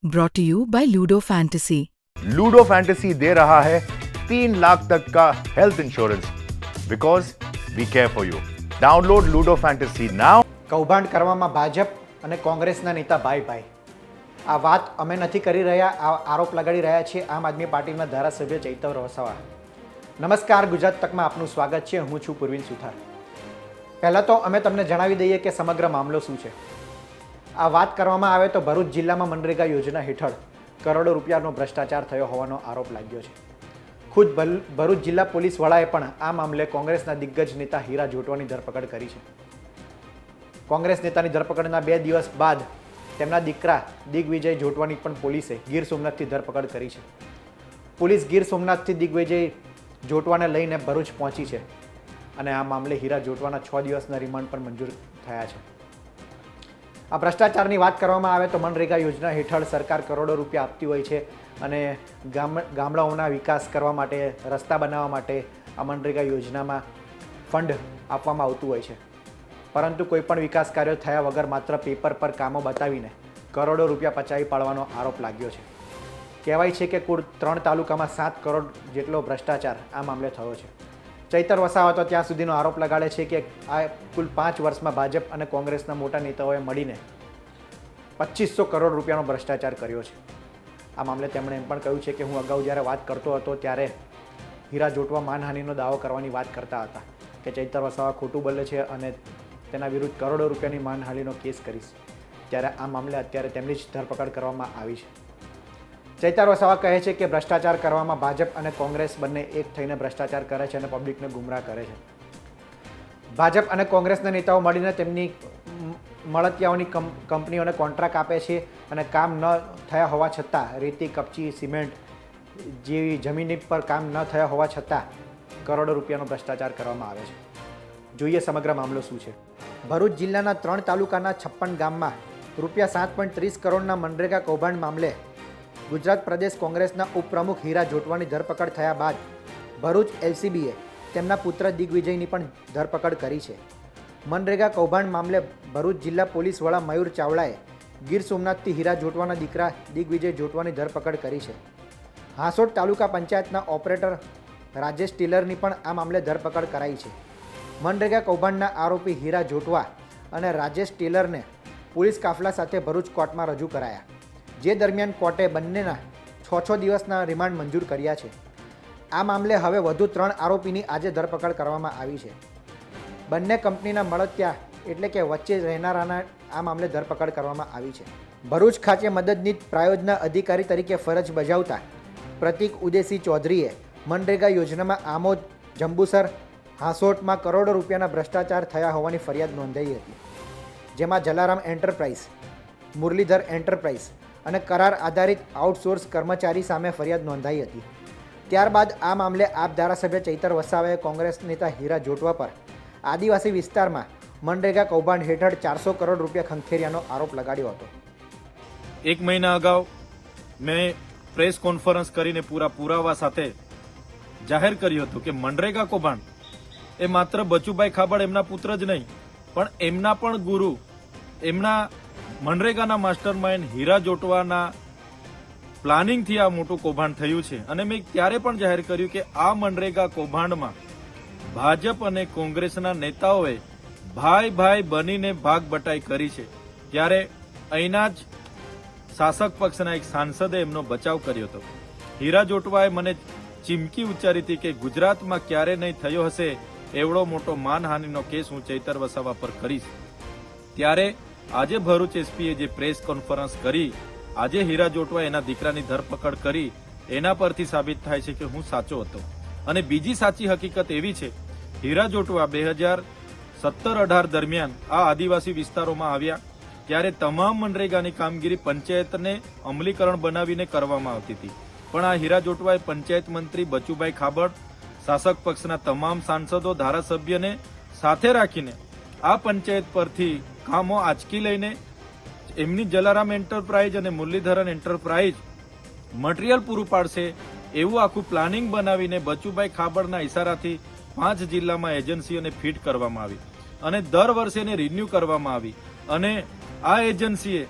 Brought to you by Ludo Fantasy. Ludo Fantasy दे रहा है 3 लाख तक का health insurance because we care for you. Download Ludo Fantasy now. કૌભાંડ કરવામાં ભાજપ અને કોંગ્રેસના નેતા ભાઈ આ વાત અમે નથી કરી રહ્યા, આ આરોપ લગાડી રહ્યા છે આમ આદમી પાર્ટીના ધારાસભ્ય ચૈતર વસાવા। નમસ્કાર, ગુજરાત તકમાં આપનું સ્વાગત છે। હું છું પૂર્વિન સુથાર। પહેલાં તો અમે તમને જણાવી દઈએ કે સમગ્ર મામલો શું છે। આ વાત કરવામાં આવે તો ભરૂચ જિલ્લામાં મનરેગા યોજના હેઠળ કરોડો રૂપિયાનો ભ્રષ્ટાચાર થયો હોવાનો આરોપ લાગ્યો છે। ખુદ ભરૂચ જિલ્લા પોલીસ વડાએ પણ આ મામલે કોંગ્રેસના દિગ્ગજ નેતા હીરા જોટવાની ધરપકડ કરી છે। કોંગ્રેસ નેતાની ધરપકડના 2 દિવસ બાદ તેમના દીકરા દિગ્વિજય જોટવાની પણ પોલીસે ગીર સોમનાથથી ધરપકડ કરી છે। પોલીસ ગીર સોમનાથથી દિગ્વિજય જોટવાને લઈને ભરૂચ પહોંચી છે અને આ મામલે હીરા જોટવાના 6 દિવસના રિમાન્ડ પણ મંજૂર થયા છે। આ ભ્રષ્ટાચારની વાત કરવામાં આવે તો મનરેગા યોજના હેઠળ સરકાર કરોડો રૂપિયા આપતી હોય છે અને ગામડાઓના વિકાસ કરવા માટે, રસ્તા બનાવવા માટે આ મનરેગા યોજનામાં ફંડ આપવામાં આવતું હોય છે, પરંતુ કોઈ પણ વિકાસ કાર્યો થયા વગર માત્ર પેપર પર કામો બતાવીને કરોડો રૂપિયા પચાવી પાડવાનો આરોપ લાગ્યો છે। કહેવાય છે કે કુલ 3 તાલુકામાં 7 કરોડ જેટલો ભ્રષ્ટાચાર આ મામલે થયો છે। ચૈતર વસાવા તો ત્યાં સુધીનો આરોપ લગાડે છે કે આ કુલ 5 વર્ષમાં ભાજપ અને કોંગ્રેસના મોટા નેતાઓએ મળીને 2500 કરોડ રૂપિયાનો ભ્રષ્ટાચાર કર્યો છે। આ મામલે તેમણે એમ પણ કહ્યું છે કે હું અગાઉ જ્યારે વાત કરતો હતો ત્યારે હીરા જોટવા માનહાનિનો દાવો કરવાની વાત કરતા હતા કે ચૈતર વસાવા ખોટું બોલે છે અને તેના વિરુદ્ધ કરોડો રૂપિયાની માનહાનિનો કેસ કરીશ, ત્યારે આ મામલે અત્યારે તેમની જ ધરપકડ કરવામાં આવી છે। ચૈતર વસાવા કહે છે કે ભ્રષ્ટાચાર કરવામાં ભાજપ અને કોંગ્રેસ બંને એક થઈને ભ્રષ્ટાચાર કરે છે અને પબ્લિકને ગુમરાહ કરે છે। ભાજપ અને કોંગ્રેસના નેતાઓ મળીને તેમની મળતિયાઓની કંપનીઓને કોન્ટ્રાક્ટ આપે છે અને કામ ન થયા હોવા છતાં, રેતી, કપચી, સિમેન્ટ જેવી જમીન પર કામ ન થયા હોવા છતાં કરોડો રૂપિયાનો ભ્રષ્ટાચાર કરવામાં આવે છે। જોઈએ સમગ્ર મામલો શું છે। ભરૂચ જિલ્લાના 3 તાલુકાના 56 ગામમાં રૂપિયા 7.30 કરોડના મનરેગા કૌભાંડ મામલે ગુજરાત પ્રદેશ કોંગ્રેસના ઉપપ્રમુખ હીરા જોટવાની ધરપકડ થયા બાદ ભરૂચ એલસીબીએ તેમના પુત્ર દિગ્વિજયની પણ ધરપકડ કરી છે। મનરેગા કૌભાંડ મામલે ભરૂચ જિલ્લા પોલીસ વડા મયુર ચાવડાએ ગીર સોમનાથથી હીરા જોટવાના દીકરા દિગ્વિજય જોટવાની ધરપકડ કરી છે। હાંસોટ તાલુકા પંચાયતના ઓપરેટર રાજેશ ટેલરની પણ આ મામલે ધરપકડ કરાઈ છે। મનરેગા કૌભાંડના આરોપી હીરા જોટવા અને રાજેશ ટેલરને પોલીસ કાફલા સાથે ભરૂચ કોર્ટમાં રજૂ કરાયા, જે દરમિયાન કોર્ટે બંનેના 6 દિવસના રિમાન્ડ મંજૂર કર્યા છે। આ મામલે હવે વધુ 3 આરોપીની આજે ધરપકડ કરવામાં આવી છે। બંને કંપનીના મળતિયા એટલે કે વચ્ચે રહેનારાના આ મામલે ધરપકડ કરવામાં આવી છે। ભરૂચ ખાતે મદદનીશ પ્રાયોજના અધિકારી તરીકે ફરજ બજાવતા પ્રતિક ઉદેસી ચૌધરીએ મનરેગા યોજનામાં આમોદ, જંબુસર, હાંસોટમાં કરોડો રૂપિયાના ભ્રષ્ટાચાર થયા હોવાની ફરિયાદ નોંધાઈ હતી, જેમાં જલારામ એન્ટરપ્રાઇઝ, મુરલીધર એન્ટરપ્રાઇઝ અને કરાર આધારિત આઉટસોર્સ કર્મચારી સામે ફરિયાદ નોંધાઈ હતી। ત્યારબાદ આ મામલે આપ ધારાસભ્ય ચૈતર વસાવાએ કોંગ્રેસ નેતા હીરા જોટવા પર આદિવાસી વિસ્તારમાં મનરેગા કૌભાંડ હેઠળ 400 કરોડ રૂપિયા ખંખેર્યાનો આરોપ લગાડ્યો હતો। 1 મહિના અગાઉ મેં પ્રેસ કોન્ફરન્સ કરીને પૂરા પુરાવા સાથે જાહેર કર્યું હતું કે મનરેગા કૌભાંડ એ માત્ર બચુભાઈ ખાબડ એમના પુત્ર જ નહીં, પણ એમના પણ ગુરુ, એમના મનરેગાના માસ્ટરમાઇન્ડ હીરા જોટવાના પ્લાનિંગથી આ મોટું કૌભાંડ થયું છે। અને મેં ત્યારે પણ જાહેર કર્યું કે આ મનરેગા કૌભાંડમાં ભાજપ અને કોંગ્રેસના નેતાઓએ ભાઈ બનીને ભાગ બટાઈ કરી છે। ત્યારે અહીંના જ શાસક પક્ષના એક સાંસદે એમનો બચાવ કર્યો હતો। હીરા જોટવાએ મને ચીમકી ઉચ્ચારી હતી કે ગુજરાતમાં ક્યારે નહીં થયો હશે એવડો મોટો માનહાનિનો કેસ હું ચૈતર વસાવા પર કરીશ। ત્યારે આજે ભરૂચ એસપીએ જે પ્રેસ કોન્ફરન્સ કરી, આજે હીરા જોટવા એના દીકરાની ધરપકડ કરી, એના પરથી સાબિત થાય છે કે હું સાચો હતો। અને બીજી સાચી હકીકત એવી છે, હીરા જોટવા 2017-18 દરમિયાન આ આદિવાસી વિસ્તારોમાં આવ્યા ત્યારે તમામ મનરેગાની કામગીરી પંચાયતને અમલીકરણ બનાવીને કરવામાં આવતી હતી, પણ આ હીરા જોટવાએ પંચાયત મંત્રી બચુભાઈ ખાબડ, શાસક પક્ષના તમામ સાંસદો, ધારાસભ્યને સાથે રાખીને આ પંચાયત પરથી કામો આંચકી લઈને એમની જલારામ એન્ટરપ્રાઇઝ અને મુરલીધરન એન્ટરપ્રાઇઝ મટીરીયલ પૂરું પાડશે એવું આખું પ્લાનિંગ બનાવીને બચુભાઈ ખાબડના ઇશારાથી 5 જિલ્લામાં એજન્સીઓને ફીટ કરવામાં આવી અને દર વર્ષે એને રિન્યુ કરવામાં આવી। અને આ એજન્સીએ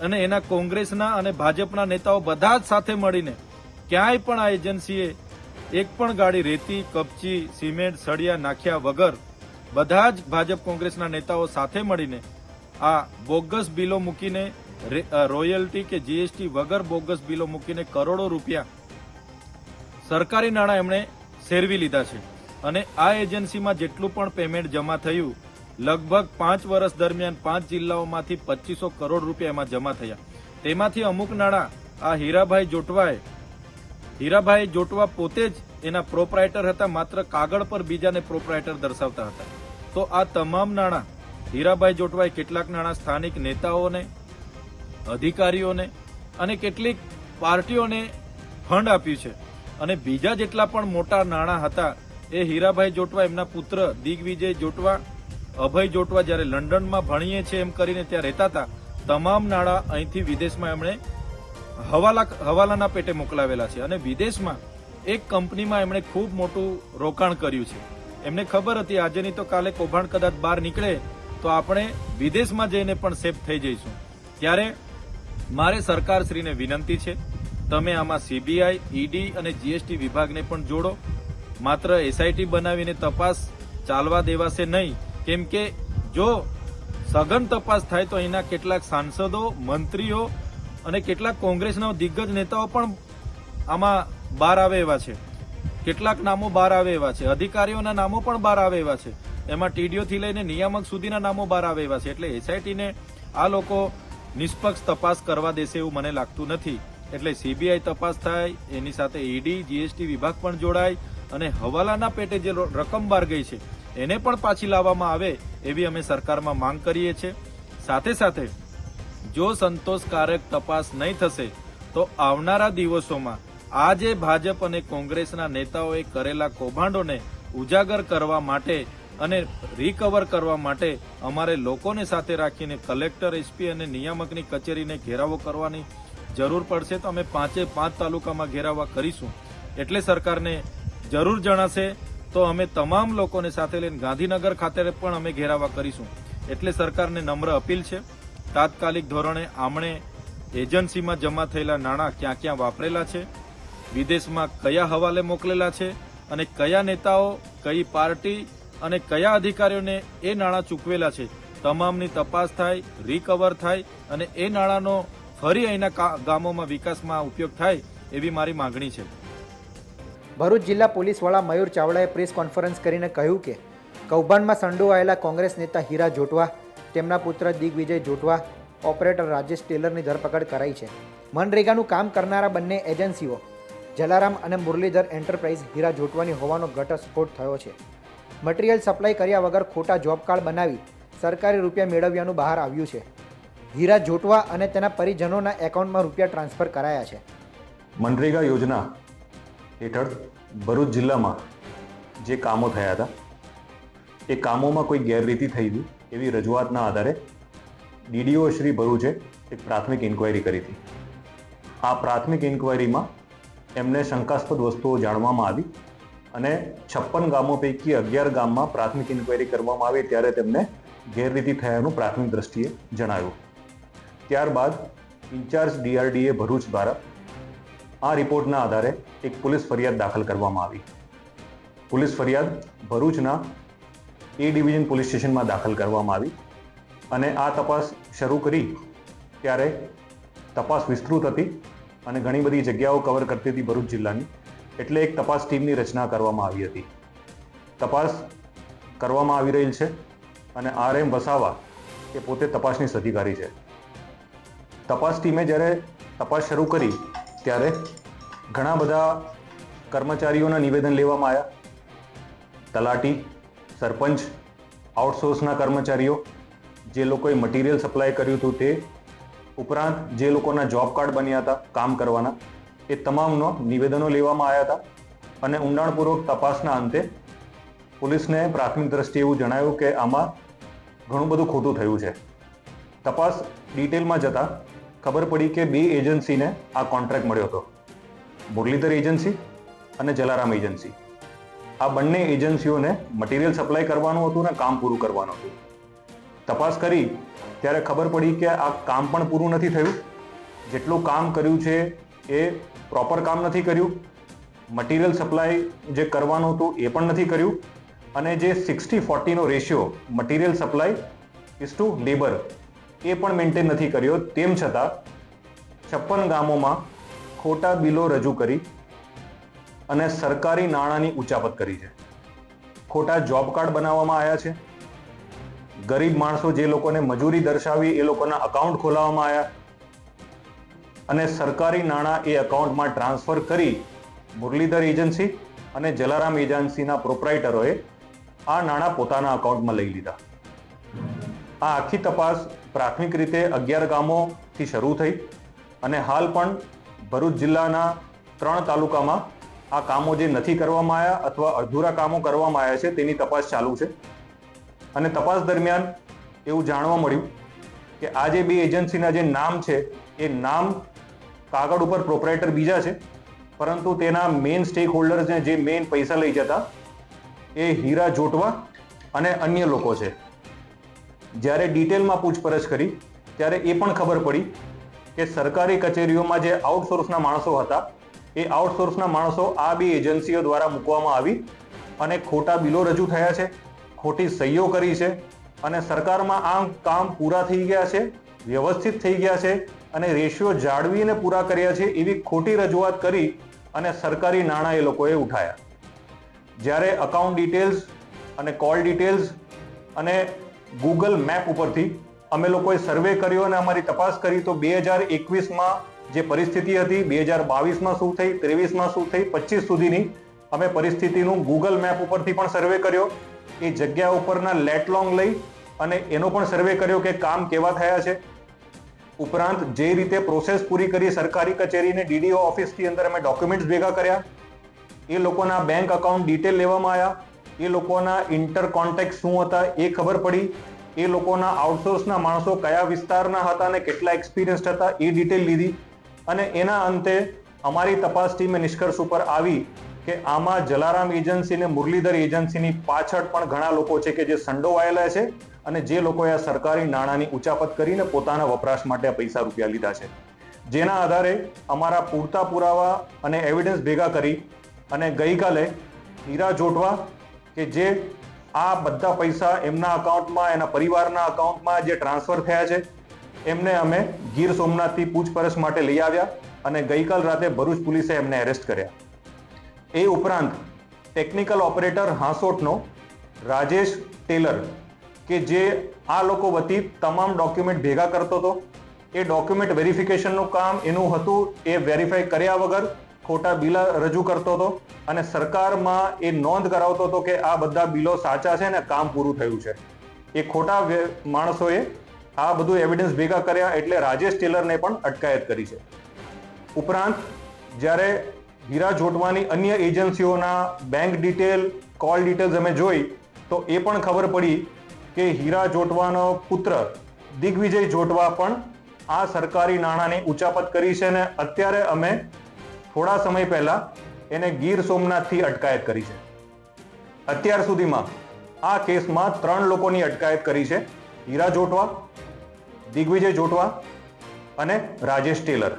અને એના કોંગ્રેસના અને ભાજપના નેતાઓ બધા જ સાથે મળીને ક્યાંય પણ આ એજન્સીએ એક પણ ગાડી રેતી, કપચી, સિમેન્ટ, સળિયા નાખ્યા વગર બધા જ ભાજપ કોંગ્રેસના નેતાઓ સાથે મળીને આ બોગસ બિલો મૂકીને રોયલ્ટી કે જીએસટી વગર બોગસ બિલો મૂકીને કરોડો રૂપિયા સરકારી નાણાં એમણે સેરવી લીધા છે. અને આ એજન્સીમાં જેટલું પણ પેમેન્ટ જમા થયું, લગભગ 5 વર્ષ દરમિયાન 5 જિલ્લાઓમાંથી 2500 કરોડ રૂપિયા એમાં જમા થયા. તેમાંથી અમુક નાણાં આ હીરાભાઈ જોટવા પોતે જ એના પ્રોપરાઇટર હતા, માત્ર કાગળ પર બીજાને પ્રોપરાઇટર દર્શાવતા હતા. તો આ તમામ નાણાં હીરાભાઈ જોટવાએ કેટલાક નાણાં સ્થાનિક નેતાઓને, અધિકારીઓને અને કેટલીક પાર્ટીઓને ફંડ આપ્યું છે. અને બીજા જેટલા પણ મોટા નાણાં હતા એ હીરાભાઈ જોટવા, એમના પુત્ર દિગ્વિજય જોટવા, અભય જોટવા જ્યારે લંડનમાં ભણીએ છે એમ કરીને ત્યાં રહેતા હતા, તમામ નાણાં અહીંથી વિદેશમાં એમણે હવાલાના પેટે મોકલાવેલા છે. અને વિદેશમાં એક કંપનીમાં એમણે ખૂબ મોટું રોકાણ કર્યું છે. એમને ખબર હતી આજે નહીં તો કાલે કૌભાંડ કદાચ બહાર નીકળે તો આપણે વિદેશમાં જઈને પણ સેફ થઈ જઈશું. ત્યારે મારે સરકારશ્રીને વિનંતી છે, તમે આમાં સીબીઆઈ, ઈડી અને જીએસટી વિભાગને પણ જોડો. માત્ર એસઆઈટી બનાવીને તપાસ ચાલવા દેવાશે નહીં, કેમ કે જો સઘન તપાસ થાય તો અહીંના કેટલાક સાંસદો, મંત્રીઓ અને કેટલાક કોંગ્રેસના દિગ્ગજ નેતાઓ પણ આમાં બહાર આવે એવા છે. કેટલાક નામો બહાર આવે એવા છે, અધિકારીઓના નામો પણ બહાર આવે એવા છે. એમાં ટીડીઓથી લઈને નિયામક સુધીના નામો બહાર આવે એવા છે. એટલે એસઆઈટીને આ લોકો નિષ્પક્ષ તપાસ કરવા દેશે એવું મને લાગતું નથી. એટલે સીબીઆઈ તપાસ થાય, એની સાથે ઈડી, જીએસટી વિભાગ પણ જોડાય અને હવાલાના પેટે જે રકમ બહાર ગઈ છે એને પણ પાછી લાવવામાં આવે એવી અમે સરકારમાં માંગ કરીએ છીએ. સાથે સાથે જો સંતોષકારક તપાસ નહીં થશે તો આવનારા દિવસોમાં આ જે ભાજપ અને કોંગ્રેસના નેતાઓએ કરેલા કૌભાંડોને ઉજાગર કરવા માટે અને રિકવર કરવા માટે અમારે લોકોને સાથે રાખીને કલેક્ટર, એસપી અને નિયામકની કચેરીને ઘેરાવો કરવાની જરૂર પડશે. તો અમે 5 તાલુકામાં ઘેરાવા કરીશું. એટલે સરકારને જરૂર જણાશે તો અમે તમામ લોકોને સાથે લઈને ગાંધીનગર ખાતે પણ અમે ઘેરાવા કરીશું. એટલે સરકારને નમ્ર અપીલ છે, તાત્કાલિક ધોરણે આમણે એજન્સીમાં જમા થયેલા નાણાં ક્યાં ક્યાં વાપરેલા છે, વિદેશમાં કયા હવાલે મોકલેલા છે અને કયા નેતાઓ, કઈ પાર્ટી અને કયા અધિકારીઓને એ નાણાં ચૂકવેલા છે, તમામની તપાસ થાય, રિકવર થાય અને એ નાણાંનો ફરી અહીંના ગામોમાં વિકાસમાં ઉપયોગ થાય એવી મારી માંગણી છે. ભરૂચ જિલ્લા પોલીસ વડા મયુર ચાવડાએ પ્રેસ કોન્ફરન્સ કરીને કહ્યું કે કૌભાંડમાં સંડોવાયેલા કોંગ્રેસ નેતા હીરા જોટવા, તેમના પુત્ર દિગ્વિજય જોટવા, ઓપરેટર રાજેશ ટેલરની ધરપકડ કરાઈ છે. મનરેગાનું કામ કરનારા બંને એજન્સીઓ જલારામ અને મુરલીધર એન્ટરપ્રાઇઝ હીરા જોટવાની હોવાનો ઘટસ્ફોટ થયો છે. મટીરીયલ સપ્લાય કર્યા વગર ખોટા જોબ કાર્ડ બનાવી સરકારી રૂપિયા મેળવ્યાનું બહાર આવ્યું છે. હીરા જોટવા અને તેના પરિજનોના એકાઉન્ટમાં રૂપિયા ટ્રાન્સફર કરાયા છે. મનરેગા યોજના હેઠળ ભરૂચ જિલ્લામાં જે કામો થયા હતા એ કામોમાં કોઈ ગેરરીતિ થઈ હતી એવી રજૂઆતના આધારે ડીડીઓ શ્રી ભરૂચે એક પ્રાથમિક ઇન્ક્વાયરી કરી હતી. આ પ્રાથમિક ઇન્ક્વાયરીમાં એમને શંકાસ્પદ વસ્તુઓ જાણવામાં આવી અને 56 ગામો પૈકી 11 ગામમાં પ્રાથમિક ઇન્ક્વાયરી કરવામાં આવી ત્યારે તેમને ગેરરીતિ થયાનું પ્રાથમિક દ્રષ્ટિએ જણાવ્યું. ત્યારબાદ ઇન્ચાર્જ ડીઆરડીએ ભરૂચ દ્વારા આ રિપોર્ટના આધારે એક પોલીસ ફરિયાદ દાખલ કરવામાં આવી. પોલીસ ફરિયાદ ભરૂચના એ ડિવિઝન પોલીસ સ્ટેશનમાં દાખલ કરવામાં આવી અને આ તપાસ શરૂ કરી ત્યારે તપાસ વિસ્તૃત હતી અને ઘણી બધી જગ્યાઓ કવર કરતી હતી ભરૂચ જિલ્લાની. એટલે એક તપાસ ટીમની રચના કરવામાં આવી હતી. તપાસ કરવામાં આવી રહી છે અને RM વસાવા એ પોતે તપાસનીશ અધિકારી છે. તપાસ ટીમે જ્યારે તપાસ શરૂ કરી ત્યારે ઘણા બધા કર્મચારીઓના નિવેદન લેવામાં આવ્યા. તલાટી, સરપંચ, આઉટસોર્સના કર્મચારીઓ, જે લોકોએ મટીરિયલ સપ્લાય કર્યું હતું તે ઉપરાંત જે લોકોના જોબ કાર્ડ બન્યા હતા કામ કરવાના, એ તમામનો નિવેદનો લેવામાં આવ્યા હતા અને ઊંડાણપૂર્વક તપાસના અંતે પોલીસને પ્રાથમિક દ્રષ્ટિએ એવું જણાવ્યું કે આમાં ઘણું બધું ખોટું થયું છે. તપાસ ડિટેલમાં જતાં ખબર પડી કે 2 એજન્સીને આ કોન્ટ્રાક્ટ મળ્યો હતો, મુરલીધર એજન્સી અને જલારામ એજન્સી. આ બંને એજન્સીઓને મટીરિયલ સપ્લાય કરવાનું હતું અને કામ પૂરું કરવાનું હતું. તપાસ કરી ત્યારે ખબર પડી કે આ કામ પણ પૂરું નથી થયું. જેટલું કામ કર્યું છે એ પ્રોપર કામ નથી કર્યું. મટીરિયલ સપ્લાય જે કરવાનું હતું એ પણ નથી કર્યું. અને જે 60-40નો ratio material supply is to labour એ પણ મેન્ટેન નથી કર્યો. તેમ છતાં 56 ગામોમાં ખોટા બિલો રજૂ કરી અને સરકારી નાણાંની ઉચાપત કરી છે. ખોટા જોબ કાર્ડ બનાવવામાં આવ્યા છે. ગરીબ માણસો જે લોકોને મજૂરી દર્શાવી એ લોકોના અકાઉન્ટ ખોલાવવામાં આવ્યા અને સરકારી નાણાં એ એકાઉન્ટમાં ટ્રાન્સફર કરી મુરલીધર એજન્સી અને જલારામ એજન્સીના પ્રોપ્રાઇટરોએ આ નાણાં પોતાના અકાઉન્ટમાં લઈ લીધા. આ આખી તપાસ પ્રાથમિક રીતે 11 ગામોથી શરૂ થઈ અને હાલ પણ ભરૂચ જિલ્લાના 3 તાલુકામાં આ કામો જે નથી કરવામાં આવ્યા અથવા અધૂરા કામો કરવામાં આવ્યા છે તેની તપાસ ચાલુ છે. અને તપાસ દરમિયાન એવું જાણવા મળ્યું કે આ જે 2 એજન્સીના જે નામ છે એ નામ કાગળ ઉપર પ્રોપ્રાઇટર બીજા છે, પરંતુ તેના મેઇન સ્ટેક હોલ્ડર્સને જે મેઇન પૈસા લઈ જતા એ હીરા જોટવા અને અન્ય લોકો છે. જ્યારે ડિટેલમાં પૂછપરછ કરી ત્યારે એ પણ ખબર પડી કે સરકારી કચેરીઓમાં જે આઉટસોર્સના માણસો હતા એ આઉટસોર્સના માણસો આ 2 એજન્સીઓ દ્વારા મૂકવામાં આવી અને ખોટા બિલો રજૂ થયા છે, ખોટી સહીઓ કરી છે અને સરકારમાં આ કામ પૂરા થઈ ગયા છે, વ્યવસ્થિત થઈ ગયા છે અને રેશિયો જાળવીને પૂરા કર્યા છે એવી ખોટી રજૂઆત કરી અને સરકારી નાણાં એ લોકોએ ઉઠાયા. જ્યારે અકાઉન્ટ ડિટેલ્સ અને કોલ ડિટેલ્સ અને ગૂગલ મેપ ઉપરથી અમે લોકોએ સર્વે કર્યો અને અમારી તપાસ કરી તો 2021માં જે પરિસ્થિતિ હતી, 2022માં શું થઈ, 23માં શું થઈ, 25 સુધીની અમે પરિસ્થિતિનું ગૂગલ મેપ ઉપરથી પણ સર્વે કર્યો. એ જગ્યા ઉપરના લેટલોંગ લઈ અને એનો પણ સર્વે કર્યો કે કામ કેવા થયા છે. ઉપરાંત જે રીતે પ્રોસેસ પૂરી કરી સરકારી કચેરીને ડીડીઓ ઓફિસની અંદર અમે ડોક્યુમેન્ટ્સ ભેગા કર્યા, એ લોકોના બેંક અકાઉન્ટ ડિટેલ લેવામાં આવ્યા, એ લોકોના ઇન્ટર કોન્ટેક્ટ શું હતા એ ખબર પડી, એ લોકોના આઉટસોર્સના માણસો કયા વિસ્તારના હતા અને કેટલા એક્સપિરિયન્સ હતા એ ડિટેલ લીધી અને એના અંતે અમારી તપાસ ટીમે નિષ્કર્ષ ઉપર આવી કે આમાં જલારામ એજન્સી અને મુરલીધર એજન્સીની પાછળ પણ ઘણા લોકો છે કે જે સંડોવાયેલા છે અને જે લોકોએ આ સરકારી નાણાંની ઉચાપત કરીને પોતાના વપરાશ માટે પૈસા રૂપિયા લીધા છે. જેના આધારે અમારા પૂરતા પુરાવા અને એવિડન્સ ભેગા કરી અને ગઈકાલે હીરા જોટવા કે જે આ બધા પૈસા એમના અકાઉન્ટમાં, એના પરિવારના અકાઉન્ટમાં જે ટ્રાન્સફર થયા છે એમને અમે ગીર સોમનાથથી પૂછપરછ માટે લઈ આવ્યા અને ગઈકાલ રાતે ભરૂચ પોલીસે એમને એરેસ્ટ કર્યા. એ ઉપરાંત ટેકનિકલ ઓપરેટર હાંસોટનો રાજેશ ટેલર કે જે આ લોકો વતી તમામ ડોક્યુમેન્ટ ભેગા કરતો હતો, એ ડોક્યુમેન્ટ વેરિફિકેશનનું કામ એનું હતું, એ વેરીફાઈ કર્યા વગર ખોટા બિલા રજૂ કરતો હતો અને સરકારમાં એ નોંધ કરાવતો હતો કે આ બધા બિલો સાચા છે ને કામ પૂરું થયું છે. એ ખોટા માણસોએ આ બધું એવિડન્સ ભેગા કર્યા એટલે રાજેશ ટેલરને પણ અટકાયત કરી છે. ઉપરાંત જ્યારે હીરા જોટવાની અન્ય એજન્સીઓના બેંક ડિટેલ, કોલ ડિટેલ્સ અમે જોઈ તો એ પણ ખબર પડી કે હીરા જોટવાનો પુત્ર દિગ્વિજય જોટવા પણ આ સરકારી નાણાંની ઉચાપત કરી છે અને અત્યારે અમે થોડા સમય પહેલા એને ગીર સોમનાથથી અટકાયત કરી છે. અત્યાર સુધીમાં આ કેસમાં 3 લોકોની અટકાયત કરી છે, હીરા જોટવા, દિગ્વિજય જોટવા અને રાજેશ ટેલર.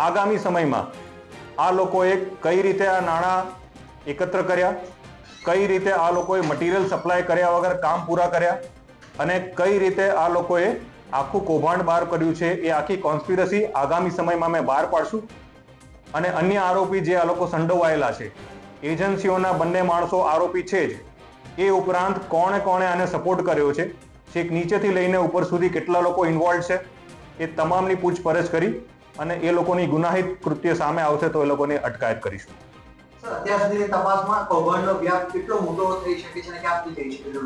આગામી સમયમાં આ લોકોએ કઈ રીતે આ નાણાં એકત્ર કર્યા, કઈ રીતે આ લોકોએ મટીરિયલ સપ્લાય કર્યા વગર કામ પૂરા કર્યા અને કઈ રીતે આ લોકોએ આખું કૌભાંડ બહાર કર્યું છે એ આખી કોન્સ્પિરસી આગામી સમયમાં અમે બહાર પાડશું. અને અન્ય આરોપી જે આ લોકો સંડોવાયેલા છે, એજન્સીઓના બંને માણસો આરોપી છે જ, એ ઉપરાંત કોણે કોણે આને સપોર્ટ કર્યો છે, છેક નીચેથી લઈને ઉપર સુધી કેટલા લોકો ઇન્વોલ્વ છે, એ તમામની પૂછપરછ કરી અને એ લોકોની ગુનાહિત કૃત્ય સામે આવશે તો એ લોકોની અટકાયત કરીશું. અત્યાર સુધીની તપાસમાં કૌભાંડનો વ્યાપ કેટલો મોટો થઈ શકે છે અને ક્યાંથી થઈ શકે છે?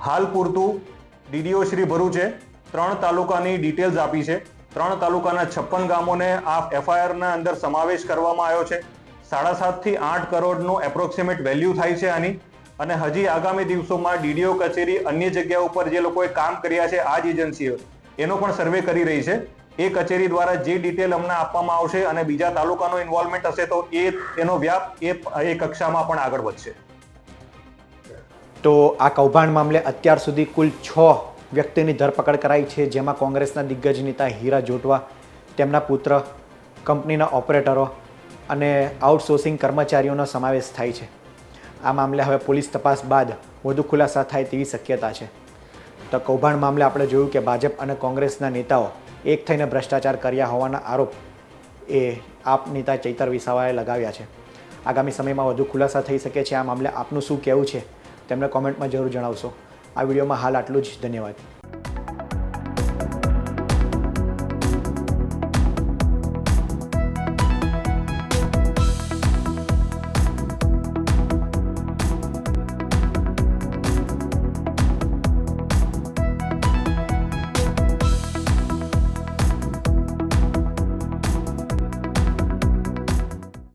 હાલ પૂરતું ડીડીઓ શ્રી ભરૂચે 3 તાલુકાની ડિટેલ્સ આપી છે. 3 તાલુકાના 56 ગામોને આ એફઆઈઆરના અંદર સમાવેશ કરવામાં આવ્યો છે. 7.5 થી 8 કરોડનું એપ્રોક્સિમેટ વેલ્યુ થાય છે આની અને હજી આગામી દિવસોમાં ડીડીઓ કચેરી અન્ય જગ્યા ઉપર જે લોકોએ કામ કર્યા છે આ જ એજન્સીઓ એનો પણ સર્વે કરી રહી છે. એ કચેરી દ્વારા જે ડિટેલ અમને આપવામાં આવશે અને બીજા તાલુકાનો ઇન્વોલ્વમેન્ટ હશે તો એનો વ્યાપ એ કક્ષામાં પણ આગળ વધશે. તો આ કૌભાંડ મામલે અત્યાર સુધી કુલ 6 વ્યક્તિની ધરપકડ કરાઈ છે, જેમાં કોંગ્રેસના દિગ્ગજ નેતા હીરા જોટવા, તેમના પુત્ર, કંપનીના ઓપરેટરો અને આઉટસોર્સિંગ કર્મચારીઓનો સમાવેશ થાય છે. આ મામલે હવે પોલીસ તપાસ બાદ વધુ ખુલાસા થાય તેવી શક્યતા છે. તો કૌભાંડ મામલે આપણે જોયું કે ભાજપ અને કોંગ્રેસના નેતાઓ એક થઈને ભ્રષ્ટાચાર કર્યા હોવાના આરોપ એ આપ નેતા ચૈતર વસાવાએ લગાવ્યા છે. આગામી સમયમાં વધુ ખુલાસા થઈ શકે છે. આ મામલે આપનું શું કહેવું છે તેમને કોમેન્ટમાં જરૂર જણાવશો. આ વિડીયોમાં હાલ આટલું જ. ધન્યવાદ.